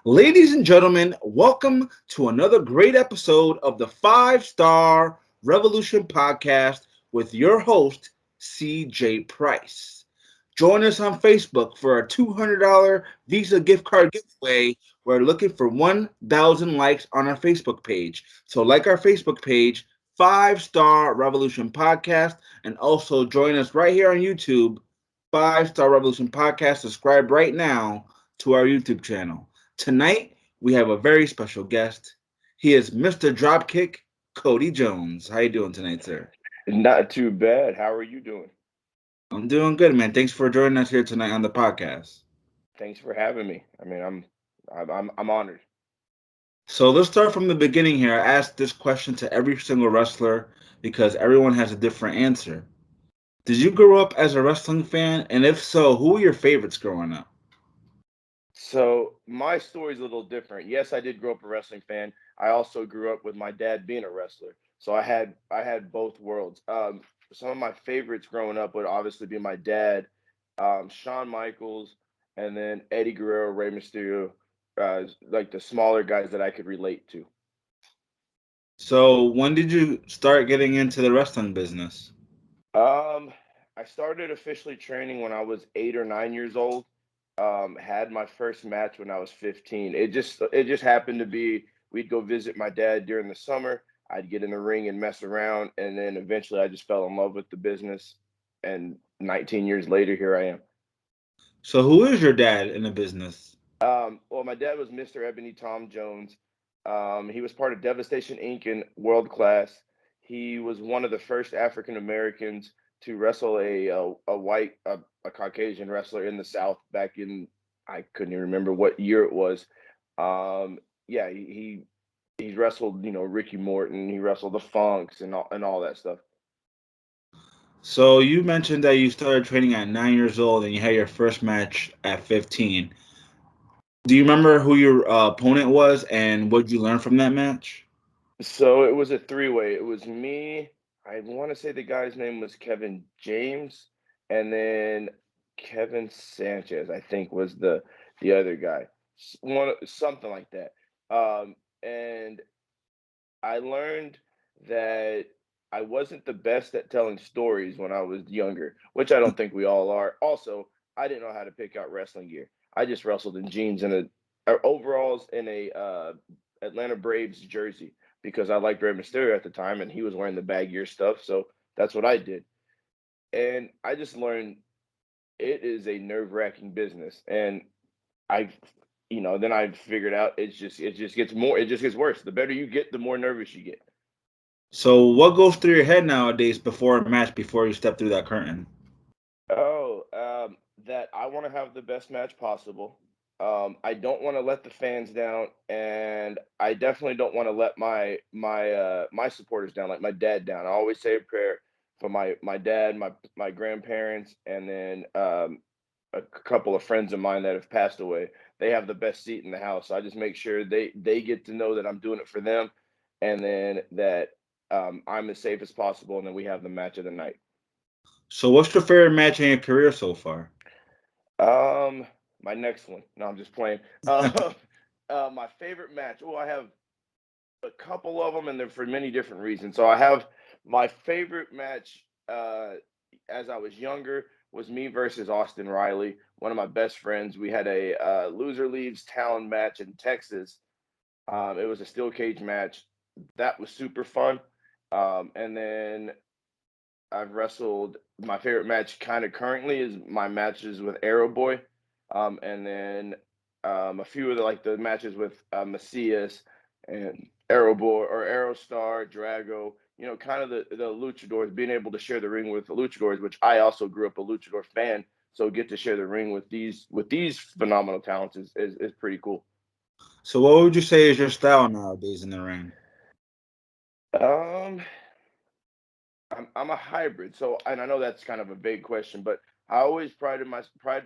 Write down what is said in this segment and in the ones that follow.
Ladies and gentlemen, welcome to another great episode of the Five Star Revolution podcast with your host, CJ Price. Join us on Facebook for a $200 Visa gift card giveaway. We're looking for 1,000 likes on our Facebook page. So, like our Facebook page, Five Star Revolution Podcast, and also join us right here on YouTube, Five Star Revolution Podcast. Subscribe right now to our YouTube channel. Tonight, we have a very special guest. He is Mr. Dropkick, Cody Jones. How you doing tonight, sir? Not too bad. How are you doing? I'm doing good, man. Thanks for joining us here tonight on the podcast. Thanks for having me. I'm honored. So let's start from the beginning here. I asked this question to every single wrestler because everyone has a different answer. Did you grow up as a wrestling fan? And if so, who were your favorites growing up? So my story's a little different. Yes, I did grow up a wrestling fan. I also grew up with my dad being a wrestler. So I had both worlds. Some of my favorites growing up would obviously be my dad, Shawn Michaels, and then Eddie Guerrero, Rey Mysterio, like the smaller guys that I could relate to. So when did you start getting into the wrestling business? Um, I started officially training when I was 8 or 9 years old. Had my first match when I was 15. It just happened to be we'd go visit my dad during the summer. I'd get in the ring and mess around, and then eventually I just fell in love with the business. And 19 years later, here I am. So who is your dad in the business? Well, my dad was Mr. Ebony Tom Jones. He was part of Devastation Inc. in World Class. He was one of the first African Americans to wrestle a Caucasian wrestler in the South back in I couldn't even remember what year it was. Yeah, he's wrestled Ricky Morton. He wrestled the Funks and all that stuff. So you mentioned that you started training at 9 years old and you had your first match at 15. Do you remember who your opponent was and what you learned from that match? So it was a three-way. It was me. I want to say the guy's name was Kevin James, and then Kevin Sanchez, I think, was the other guy. One something like that. And I learned that I wasn't the best at telling stories when I was younger, which I don't think we all are. Also, I didn't know how to pick out wrestling gear. I just wrestled in jeans and overalls and a Atlanta Braves jersey because I liked Rey Mysterio at the time and he was wearing the baggier stuff. So that's what I did. And I just learned it is a nerve-wracking business. And I then I figured out it just gets worse. The better you get, the more nervous you get. So what goes through your head nowadays before a match, before you step through that curtain? Oh, that I want to have the best match possible. I don't want to let the fans down, and I definitely don't want to let my supporters down, like my dad down. I always say a prayer for my dad, my grandparents, and then a couple of friends of mine that have passed away. They have the best seat in the house. So I just make sure they get to know that I'm doing it for them, and then that I'm as safe as possible, and then we have the match of the night. So what's your favorite match in your career so far? Um, my next one. No, I'm just playing. My favorite match. Oh, I have a couple of them, and they're for many different reasons. So I have my favorite match. As I was younger, was me versus Austin Riley, one of my best friends. We had a loser leaves town match in Texas. It was a steel cage match. That was super fun. And then I've wrestled. My favorite match, kind of currently, is my matches with Arrow Boy, and then a few of the matches with Macias and Arrow Boy or Arrow Star, Drago. Kind of the luchadors, being able to share the ring with the luchadors, which I also grew up a luchador fan, so get to share the ring with these phenomenal talents is pretty cool. So what would you say is your style nowadays in the ring? Um, I'm a hybrid, so and I know that's kind of a big question, but I always pride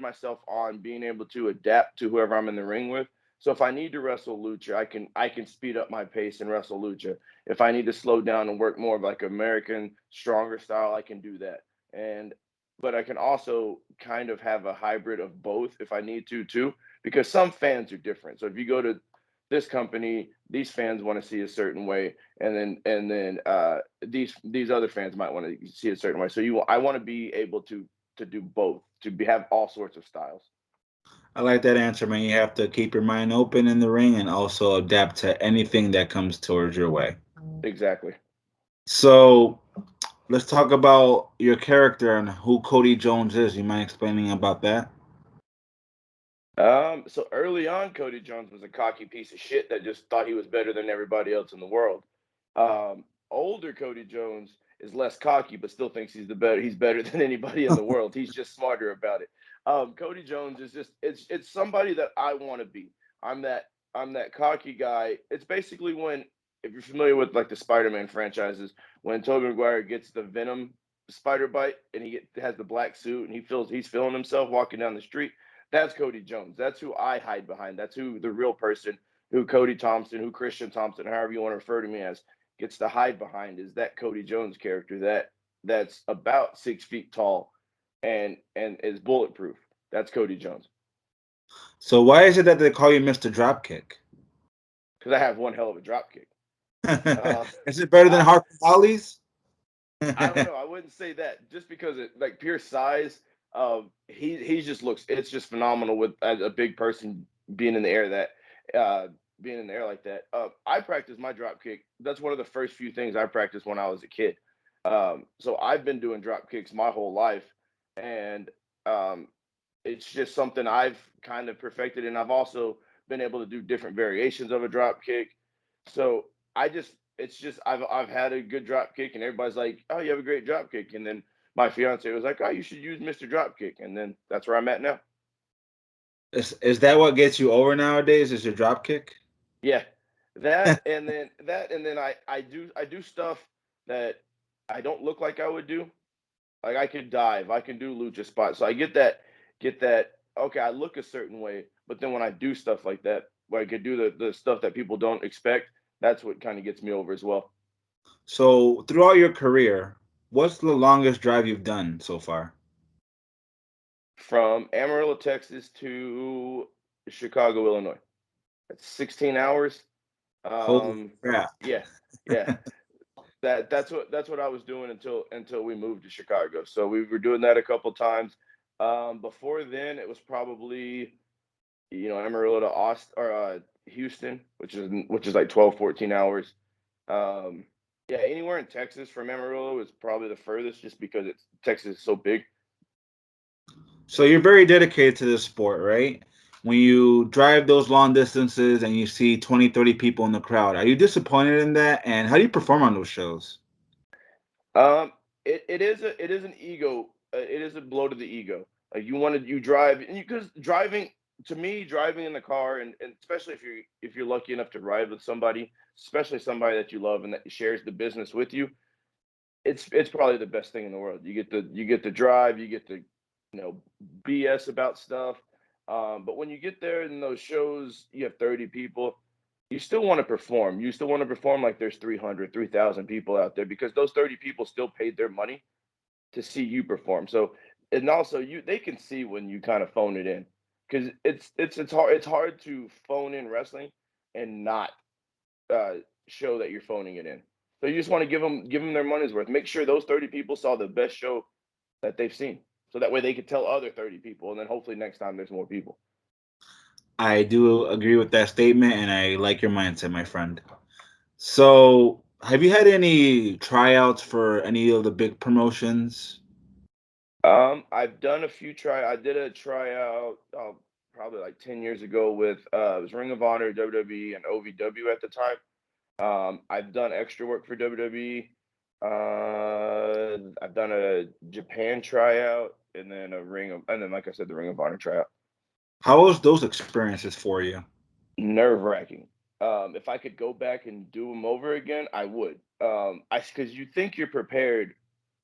myself on being able to adapt to whoever I'm in the ring with. So if I need to wrestle lucha, I can speed up my pace and wrestle lucha. If I need to slow down and work more of like American stronger style, I can do that. And but I can also kind of have a hybrid of both if I need to too, because some fans are different. So if you go to this company, these fans want to see a certain way, and then these other fans might want to see a certain way. So I want to be able to do both, have all sorts of styles. I like that answer, man. You have to keep your mind open in the ring and also adapt to anything that comes towards your way. Exactly. So let's talk about your character and who Cody Jones is. You mind explaining about that? So early on, Cody Jones was a cocky piece of shit that just thought he was better than everybody else in the world. Older Cody Jones is less cocky, but still thinks he's better than anybody in the world. He's just smarter about it. Cody Jones is just it's somebody that I want to be. I'm that I'm that cocky guy. It's basically when, if you're familiar with like the Spider-Man franchises, when Tobey Maguire gets the Venom spider bite and has the black suit and he's feeling himself walking down the street. That's Cody Jones. That's who I hide behind. That's who the real person, who Cody Thompson, who Christian Thompson, however you want to refer to me as, gets to hide behind, is that Cody Jones character that's about 6 feet tall and is bulletproof. That's Cody Jones. So why is it that they call you Mr. Dropkick? Because I have one hell of a drop kick. Is it better than I Harper Hollies? I don't know. I wouldn't say that just because it like pure size. He just looks. It's just phenomenal with as a big person being in the air being in the air like that. I practice my drop kick. That's one of the first few things I practiced when I was a kid. So I've been doing drop kicks my whole life, and um, it's just something I've kind of perfected, and I've also been able to do different variations of a drop kick. So I just it's just I've had a good drop kick, and everybody's like, "Oh, you have a great drop kick," and then my fiance was like, "Oh, you should use Mr. Dropkick," and then that's where I'm at now. Is that what gets you over nowadays? Is your drop kick? Yeah, that and then I do stuff that I don't look like I would do. Like I could dive, I can do lucha spots. So I get that. Okay, I look a certain way, but then when I do stuff like that, where I could do the stuff that people don't expect, that's what kind of gets me over as well. So throughout your career, what's the longest drive you've done so far? From Amarillo, Texas to Chicago, Illinois. That's 16 hours. Holy Um, crap. yeah, yeah. That's what I was doing until we moved to Chicago. So we were doing that a couple times. Before then, it was probably Amarillo to Austin or Houston, which is like 12, 14 hours. Um, yeah, anywhere in Texas from Amarillo is probably the furthest, just because Texas is so big. So you're very dedicated to this sport, right? When you drive those long distances and you see 20, 30 people in the crowd, are you disappointed in that? And how do you perform on those shows? Um, it is an ego. It is a blow to the ego. Like you drive, and because driving, to me, driving in the car, and especially if you're lucky enough to ride with somebody, especially somebody that you love and that shares the business with you, it's probably the best thing in the world. You get to drive, you get to BS about stuff. But when you get there in those shows, you have 30 people. You still want to perform. You still want to perform like there's 300, 3,000 people out there, because those 30 people still paid their money to see you perform. So, and also they can see when you kind of phone it in, because it's hard to phone in wrestling and not uh, show that you're phoning it in. So you just want to give them their money's worth. Make sure those 30 people saw the best show that they've seen, so that way they could tell other 30 people, and then hopefully next time there's more people. I do agree with that statement, and I like your mindset, my friend. So, have you had any tryouts for any of the big promotions? I've done a few I did a tryout probably like 10 years ago with it was Ring of Honor, WWE, and OVW at the time. I've done extra work for WWE. I've done a Japan tryout, and then like I said, the Ring of Honor tryout. How was those experiences for you? Nerve-wracking. If I could go back and do them over again, I would. I Because you think you're prepared,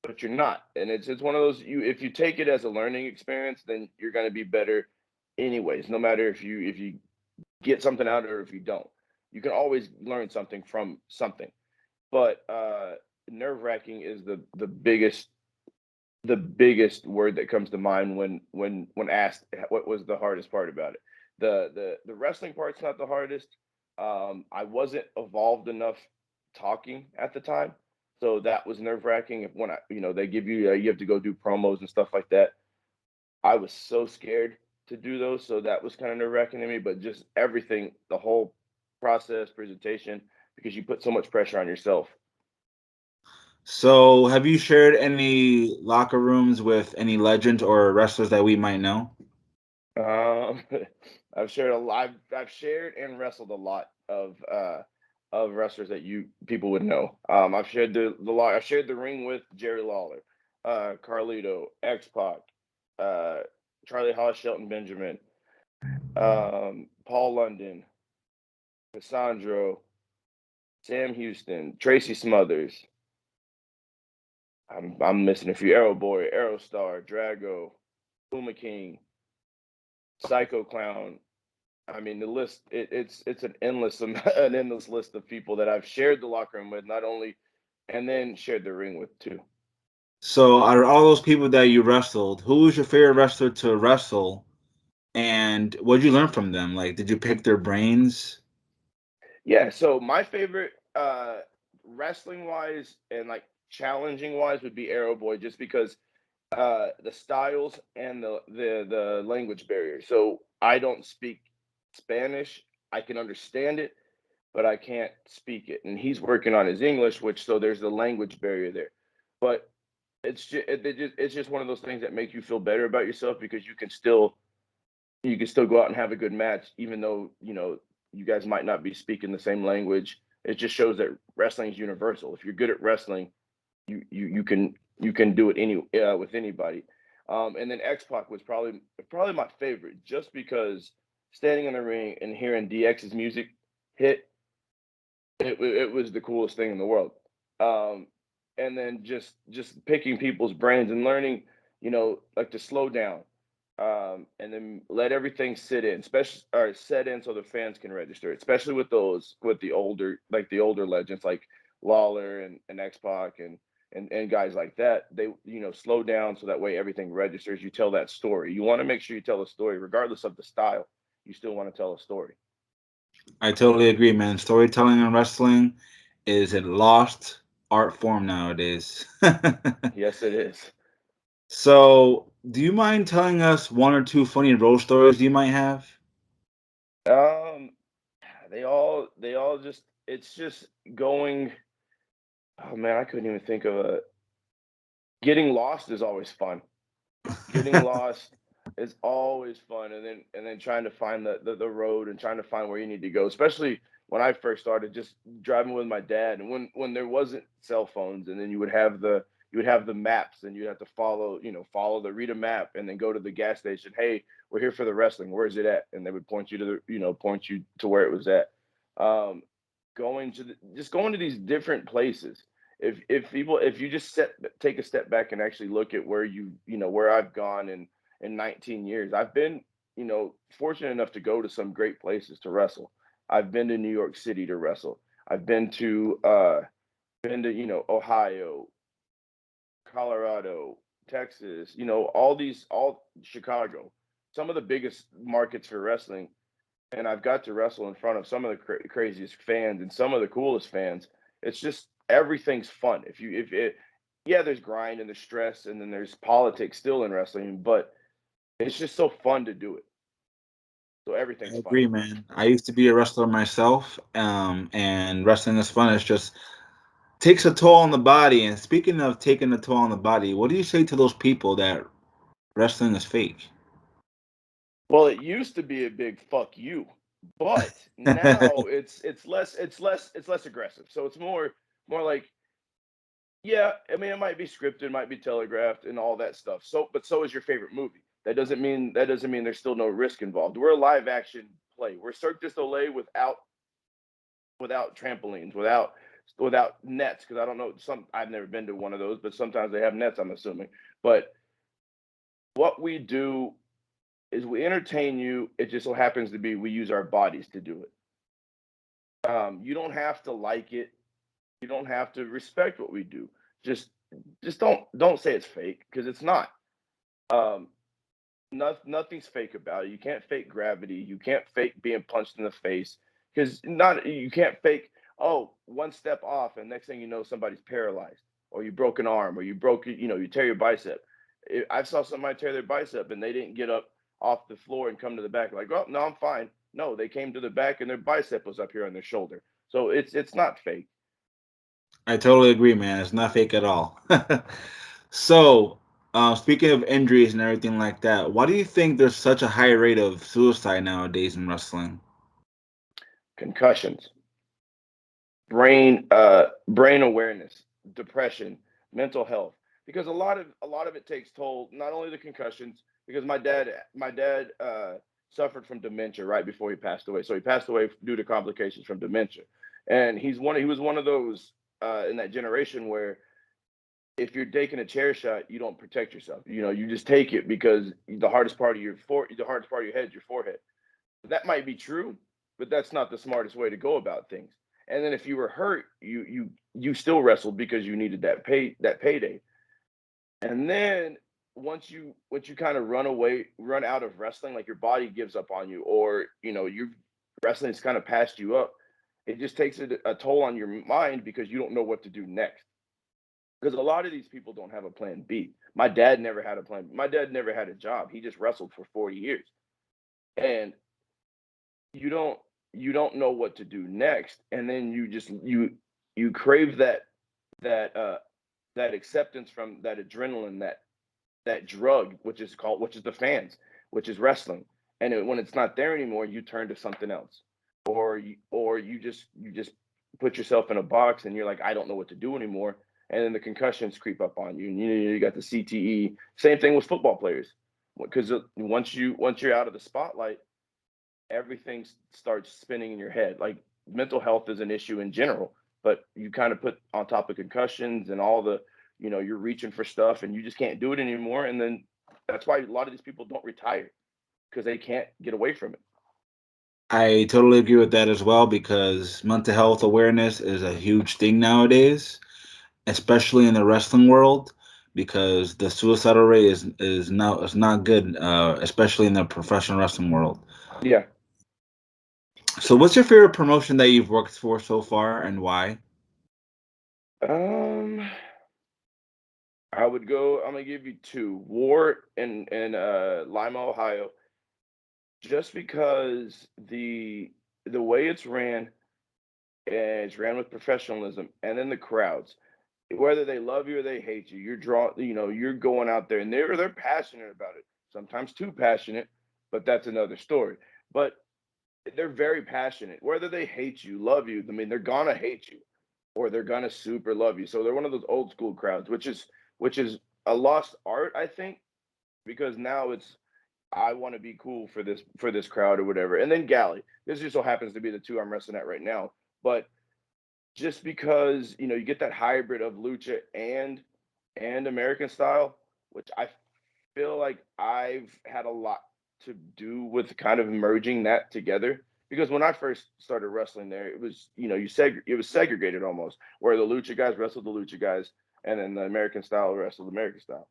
but you're not, and it's one of those, if you take it as a learning experience, then you're going to be better anyways. No matter if you get something out of it or if you don't, you can always learn something from something. But nerve-wracking is the biggest word that comes to mind when asked what was the hardest part about it. The wrestling part's not the hardest. I wasn't evolved enough talking at the time, so that was nerve wracking. If when I, they give you you have to go do promos and stuff like that. I was so scared to do those, so that was kind of nerve wracking to me. But just everything, the whole process, presentation, because you put so much pressure on yourself. So, have you shared any locker rooms with any legends or wrestlers that we might know? Um, I've shared a lot. I've shared and wrestled a lot of wrestlers that you people would know. I've shared I've shared the ring with Jerry Lawler, Carlito, X Pac, uh, Charlie Haas, Shelton Benjamin, Paul London, Cassandro, Sam Houston, Tracy Smothers. I'm missing a few. Arrow Boy, Aerostar, Drago, Puma King, Psycho Clown. I mean, the list it's an endless an endless list of people that I've shared the locker room with, not only and then shared the ring with too. So, out of all those people that you wrestled, who was your favorite wrestler to wrestle, and what did you learn from them? Like, did you pick their brains? Yeah, so my favorite wrestling wise and like challenging wise would be Arrow Boy, just because the styles and the language barrier. So I don't speak Spanish. I can understand it, but I can't speak it. And he's working on his English, which so there's the language barrier there. But it's just one of those things that make you feel better about yourself because you can still go out and have a good match, even though you guys might not be speaking the same language. It just shows that wrestling is universal. If you're good at wrestling, you can do it with anybody. And then X Pac was probably my favorite, just because standing in the ring and hearing DX's music hit, it was the coolest thing in the world. Um, and then just picking people's brains and learning, like to slow down, and then let everything sit in, especially or set in so the fans can register. Especially with the older legends like Lawler and X Pac and guys like that. They slow down so that way everything registers. You tell that story. You want to make sure you tell a story, regardless of the style. You still want to tell a story. I totally agree, man. Storytelling in wrestling is a lost art form nowadays. Yes, it is. So, do you mind telling us one or two funny road stories you might have? Um, they all just it's just going. Oh man, I couldn't even think of a. Getting lost is always fun. Getting lost is always fun, and then trying to find the road and trying to find where you need to go. Especially when I first started, just driving with my dad, and when there wasn't cell phones, and then you would have the maps, and you have to follow the read a map, and then go to the gas station. Hey, we're here for the wrestling. Where is it at? And they would point you to point you to where it was at. Um, just going to these different places. If you just take a step back and actually look at where where I've gone in 19 years. I've been, fortunate enough to go to some great places to wrestle. I've been to New York City to wrestle. I've been to, Ohio, Colorado, Texas, all Chicago, some of the biggest markets for wrestling. And I've got to wrestle in front of some of the craziest fans and some of the coolest fans. It's just everything's fun. If it, yeah, there's grind and there's stress and then there's politics still in wrestling, but it's just so fun to do it. So I everything's fun. agree, man. I used to be a wrestler myself, and wrestling is fun. It's just takes a toll on the body. And speaking of taking a toll on the body, what do you say to those people that wrestling is fake? Well, it used to be a big fuck you, but now it's less aggressive. So it's more like, yeah, I mean, it might be scripted, might be telegraphed, and all that stuff. So, but so is your favorite movie. That doesn't mean there's still no risk involved. We're a live action play. We're Cirque du Soleil without trampolines, without nets. Because I don't know, I've never been to one of those, but sometimes they have nets. I'm assuming. But what we do is we entertain you. It just so happens to be we use our bodies to do it. You don't have to like it. You don't have to respect what we do. Just just don't say it's fake because it's not. Um, Nothing's fake about it. You can't fake gravity. You can't fake being punched in the face because not you can't fake. Oh, one step off, and next thing you know, somebody's paralyzed, or you broke an arm, or you broke you tear your bicep. I saw somebody tear their bicep, and they didn't get up off the floor and come to the back like, oh no, I'm fine. No, they came to the back, and their bicep was up here on their shoulder. So it's not fake. I totally agree, man. It's not fake at all. So, speaking of injuries and everything like that, why do you think there's such a high rate of suicide nowadays in wrestling? Concussions, brain awareness, depression, mental health, because a lot of it takes toll, not only the concussions, because my dad suffered from dementia right before he passed away. So he passed away due to complications from dementia, and he was one of those in that generation where if you're taking a chair shot, you don't protect yourself. You just take it because the hardest part of your head is your forehead. That might be true, but that's not the smartest way to go about things. And then if you were hurt, you still wrestled because you needed that payday. And then once you kind of run out of wrestling, like your body gives up on you, or you wrestling's kind of passed you up. It just takes a toll on your mind because you don't know what to do next. Because a lot of these people don't have a plan B. My dad never had a plan. My dad never had a job. He just wrestled for 40 years. And you don't you don't know what to do next, and then you crave that that acceptance from that adrenaline, that drug, which is the fans, which is wrestling. And when it's not there anymore, you turn to something else, or you just put yourself in a box and you're like, I don't know what to do anymore. And then the concussions creep up on you, and you got the CTE. Same thing with football players, because once you're out of the spotlight, everything starts spinning in your head. Like, mental health is an issue in general, but you kind of put on top of concussions and all you're reaching for stuff and you just can't do it anymore. And then that's why a lot of these people don't retire, because they can't get away from it. I totally agree with that as well because mental health awareness is a huge thing nowadays, especially in the wrestling world, because the suicidal rate is not good, especially in the professional wrestling world. Yeah. So, what's your favorite promotion that you've worked for so far, and why? Um, I'm gonna give you two. War in Lima, Ohio, just because the way it's ran, and it's ran with professionalism, and then the crowds, whether they love you or they hate you, you're going out there, and they're passionate about it. Sometimes too passionate, but that's another story. But they're very passionate. Whether they hate you, love you, I mean, they're gonna hate you, or they're gonna super love you. So they're one of those old school crowds, which is a lost art, I think, because now it's, I want to be cool for this crowd or whatever. And then Galley. This just so happens to be the two I'm wrestling at right now. But just because you get that hybrid of lucha and American style, which I feel like I've had a lot to do with kind of merging that together. Because when I first started wrestling there, it was it was segregated almost, where the lucha guys wrestled the lucha guys, and then the American style wrestled the American style.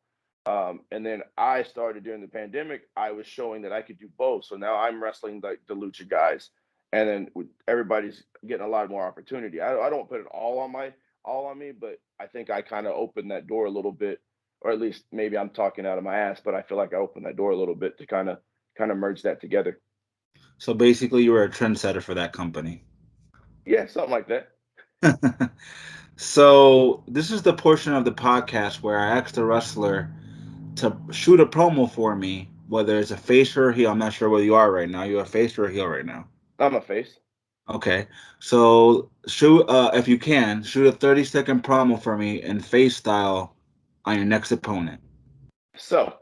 And then I started during the pandemic. I was showing that I could do both. So now I'm wrestling the lucha guys, and then everybody's getting a lot more opportunity. I don't put it all on me, but I think I kind of opened that door a little bit, or at least maybe I'm talking out of my ass, but I feel like I opened that door a little bit to kind of merge that together. So, basically, you were a trendsetter for that company. Yeah, something like that. So, this is the portion of the podcast where I asked the wrestler to shoot a promo for me, whether it's a face or a heel. I'm not sure where you are right now. You're a face or a heel right now. I'm a face. Okay. So shoot if you can, shoot a 30-second promo for me in face style on your next opponent. So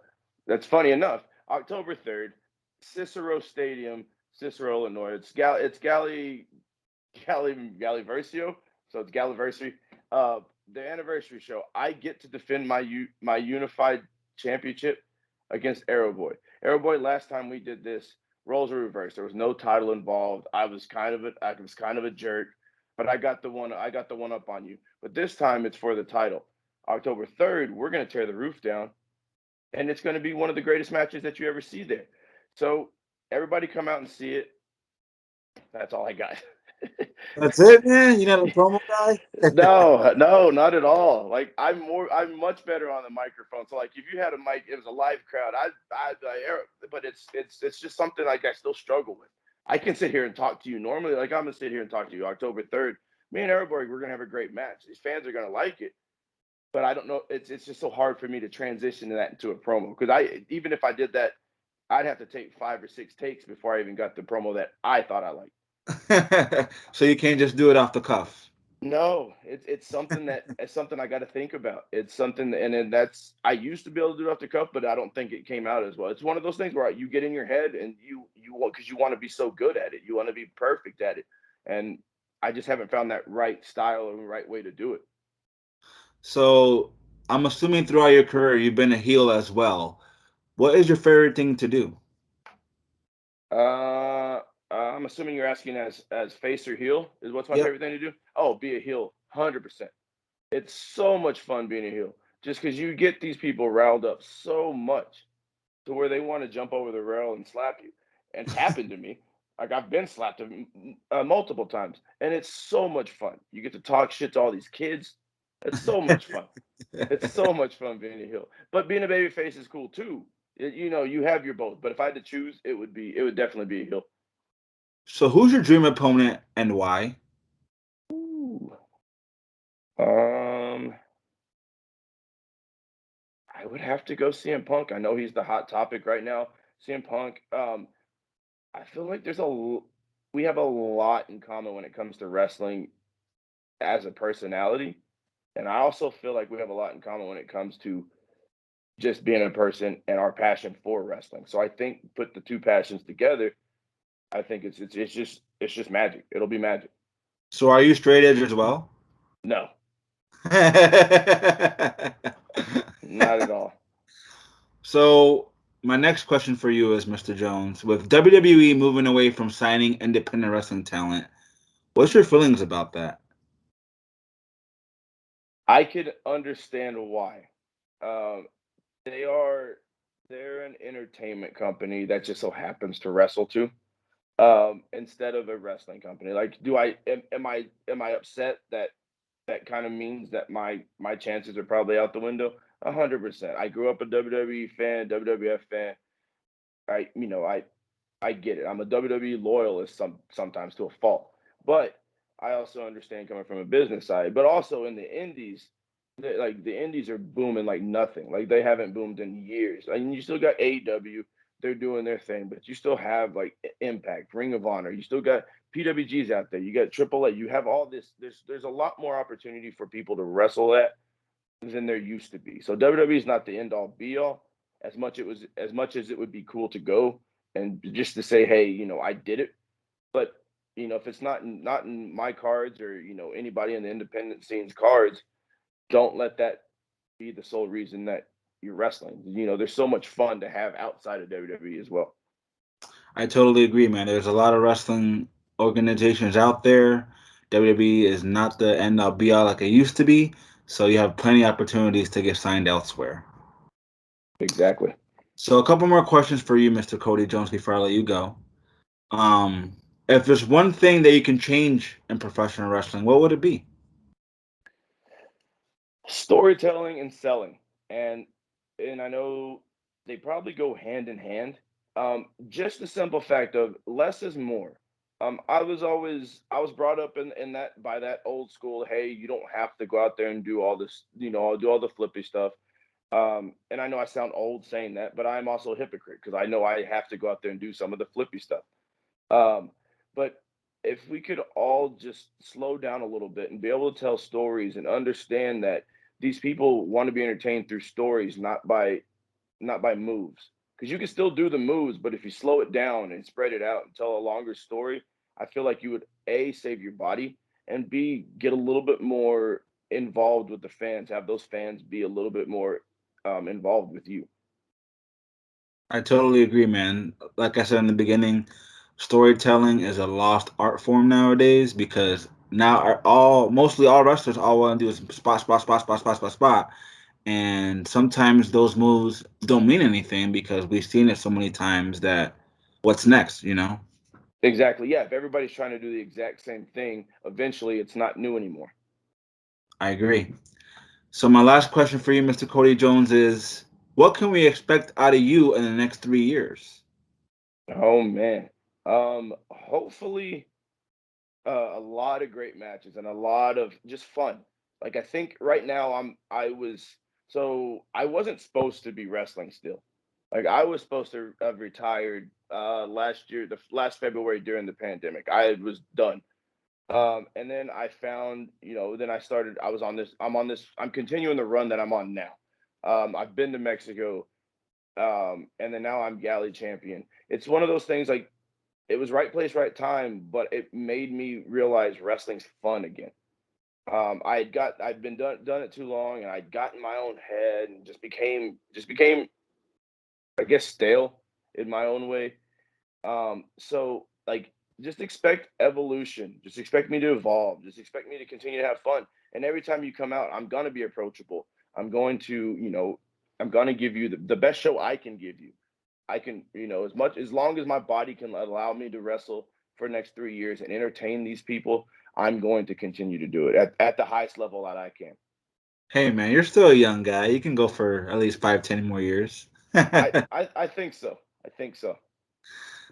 that's funny enough. October 3rd, Cicero Stadium, Cicero, Illinois. It's Galliversio. So it's Galliversary. Uh, the anniversary show. I get to defend my unified championship against Arrow Boy. Arrow Boy. Last time we did this, roles were reversed. There was no title involved. I was kind of a jerk, but I got the one up on you. But this time it's for the title. October 3rd, we're gonna tear the roof down. and it's going to be one of the greatest matches that you ever see there. So everybody come out and see it. That's all I got. That's it, man. You're not a promo guy. No, no, not at all. Like I'm much better on the microphone. So like, if you had a mic, it was a live crowd. But it's just something like I still struggle with. I can sit here and talk to you normally. Like I'm gonna sit here and talk to you October 3rd. Me and Airborg, we're gonna have a great match. These fans are gonna like it. But I don't know. It's just so hard for me to transition that into a promo because I even if I did that, I'd have to take 5 or 6 takes before I even got the promo that I thought I liked. So you can't just do it off the cuff. No, it's something I got to think about. It's something, and then that's I used to be able to do it off the cuff, but I don't think it came out as well. It's one of those things where you get in your head and you want because you want to be so good at it, you want to be perfect at it, and I just haven't found that right style and right way to do it. So I'm assuming throughout your career you've been a heel as well. What is your favorite thing to do? I'm assuming you're asking as face or heel is what's my Yep. favorite thing to do. Oh, be a heel, 100%. It's so much fun being a heel, just because you get these people riled up so much to where they want to jump over the rail and slap you. And it's happened to me. Like I've been slapped multiple times, and it's so much fun. You get to talk shit to all these kids. It's so much fun. It's so much fun being a heel. But being a baby face is cool too. You have your both. But if I had to choose, it would definitely be a heel. So who's your dream opponent and why? Ooh. Um, I would have to go CM Punk. I know he's the hot topic right now. CM Punk. I feel like we have a lot in common when it comes to wrestling as a personality, and I also feel like we have a lot in common when it comes to just being a person and our passion for wrestling. So I think put the two passions together, I think it's just magic. It'll be magic. So are you straight edge as well? No, not at all. So my next question for you is, Mr. Jones, with WWE moving away from signing independent wrestling talent, what's your feelings about that? I could understand why. Um, they are they're an entertainment company that just so happens to wrestle too. Instead of a wrestling company. Like, am I upset that that kind of means that my chances are probably out the window? 100%. I grew up a WWE fan, WWF fan. I get it. I'm a WWE loyalist sometimes to a fault, but I also understand coming from a business side. But also in the indies, like the indies are booming like nothing. Like they haven't boomed in years. I mean, you still got AEW, they're doing their thing, but you still have like Impact, Ring of Honor. You still got PWGs out there. You got AAA. You have all this. There's a lot more opportunity for people to wrestle at than there used to be. So WWE is not the end all be all. As much as it would be cool to go and just to say, hey, I did it. But if it's not in my cards or anybody in the independent scene's cards, don't let that be the sole reason that you're wrestling. There's so much fun to have outside of WWE as well. I totally agree, man. There's a lot of wrestling organizations out there. WWE is not the end all be all like it used to be, so you have plenty of opportunities to get signed elsewhere. Exactly. So a couple more questions for you, Mr. Cody Jones, before I let you go. Um, if there's one thing that you can change in professional wrestling, what would it be? Storytelling and selling, and I know they probably go hand in hand. Just the simple fact of less is more. I was brought up in that by that old school. Hey, you don't have to go out there and do all this. Do all the flippy stuff. And I know I sound old saying that, but I'm also a hypocrite because I know I have to go out there and do some of the flippy stuff. Um, but if we could all just slow down a little bit and be able to tell stories and understand that these people want to be entertained through stories, not by moves. Because you can still do the moves, but if you slow it down and spread it out and tell a longer story, I feel like you would A, save your body, and B, get a little bit more involved with the fans, have those fans be a little bit more involved with you. I totally agree, man. Like I said in the beginning, storytelling is a lost art form nowadays because now mostly all wrestlers all want to do is spot, spot, spot, spot, spot, spot, spot. And sometimes those moves don't mean anything because we've seen it so many times that what's next, you know? Exactly. Yeah. If everybody's trying to do the exact same thing, eventually it's not new anymore. I agree. So my last question for you, Mr. Cody Jones, is what can we expect out of you in the next 3 years? Oh man. Hopefully a lot of great matches and a lot of just fun. Like I think right now I wasn't supposed to be wrestling still. Like I was supposed to have retired last year, the last February during the pandemic. I was done. And then I found, then I was on this, I'm continuing the run that I'm on now. I've been to Mexico, and then now I'm galley champion. It's one of those things like it was right place, right time, but it made me realize wrestling's fun again. I'd been done it too long, and I'd gotten my own head and just became I guess stale in my own way. So like just expect evolution. Just expect me to evolve. Just expect me to continue to have fun. And every time you come out, I'm gonna be approachable. I'm going to, I'm gonna give you the best show I can give you. I can, as long as my body can allow me to wrestle for the next 3 years and entertain these people, I'm going to continue to do it at the highest level that I can. Hey man, you're still a young guy. You can go for at least 5, 10 more years. I think so. I think so.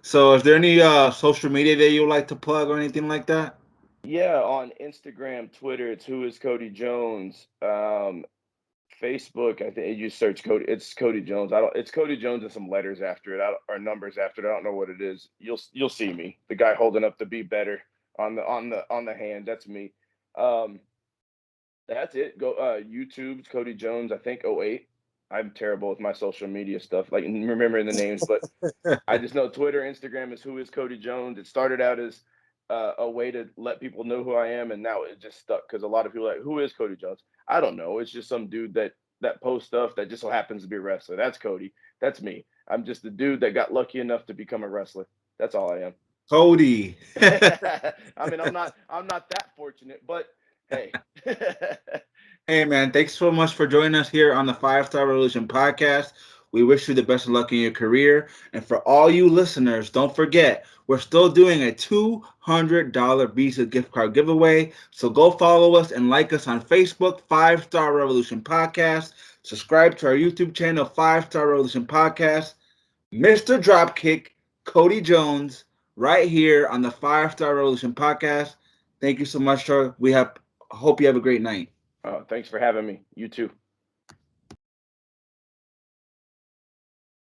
So is there any social media that you would like to plug or anything like that? Yeah, on Instagram, Twitter, it's who is Cody Jones. Facebook, I think you search Cody. It's Cody Jones. I don't. It's Cody Jones and some letters after it, or numbers after it. I don't know what it is. You'll see me, the guy holding up the "Be Better" on the hand. That's me. Um, that's it. Go YouTube's Cody Jones. I think '08. I'm terrible with my social media stuff, like remembering the names, but I just know Twitter, Instagram is who is Cody Jones. It started out as a way to let people know who I am, and now it just stuck because a lot of people are like, who is Cody Jones? I don't know. It's just some dude that posts stuff that just so happens to be a wrestler. That's Cody. That's me. I'm just the dude that got lucky enough to become a wrestler. That's all I am. Cody. I mean, I'm not that fortunate, but hey. Hey man, thanks so much for joining us here on the Five Star Revolution podcast. We wish you the best of luck in your career. And for all you listeners, don't forget, we're still doing a $200 Visa gift card giveaway. So go follow us and like us on Facebook, Five Star Revolution Podcast. Subscribe to our YouTube channel, Five Star Revolution Podcast. Mr. Dropkick, Cody Jones, right here on the Five Star Revolution Podcast. Thank you so much, sir. Hope you have a great night. Thanks for having me. You too.